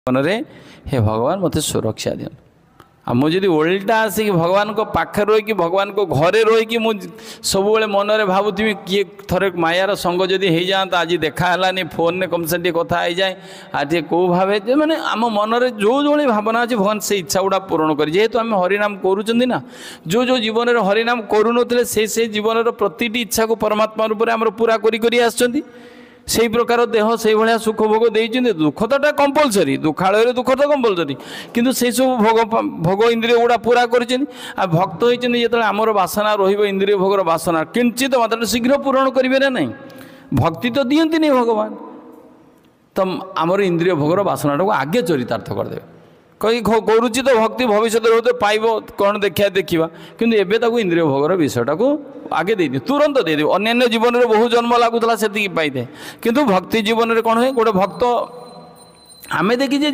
मन रे हे भगवान मत सुरक्षा दियो मुझे ओल्टा आसिक भगवान को पाखे रही भगवान को घरे रही सब मन में भावुथी किए थरे मायार संग जदि हो जाता आज देखालानी फोन ने कम से कथा हो जाए आज कौ भाव मैंने आम मन में जो जो भावना अच्छे भगवान से इच्छा गुड़ा पूरण कर जेहेतु आम हरिनाम करूँ जो जो जीवन में हरिनाम करूँ से जीवन प्रति इच्छा को परमात्मा रूप में पूरा करी आसुँच से प्रकार देह से भाया सुख भोग देते दुख तो कंपलसरी दुखालय दुख तो कंपलसरी किंतु से सब भोग भोग इंद्रिय गुड़ा पूरा कर भक्त होती जो आमर बासना इंद्रिय भोगर बासना किंचित मात्र शीघ्र पूरण करेंगे ना नहीं भक्ति तो दियंती नहीं भगवान तो आमर इंद्रिय भोगर बासना को आगे चरितार्थ करदे कहीं करुच्ची तो भक्ति भविष्य होते पाइब कौन देखा देखा किंतु एबे ताको इंद्रिय भोगर विषयटा को आगे दे तुरंत दे अन्य जीवन में बहु जन्म लगुला से पाई किंतु भक्ति जीवन में कौन हुए गोटे भक्त आमे देखीजे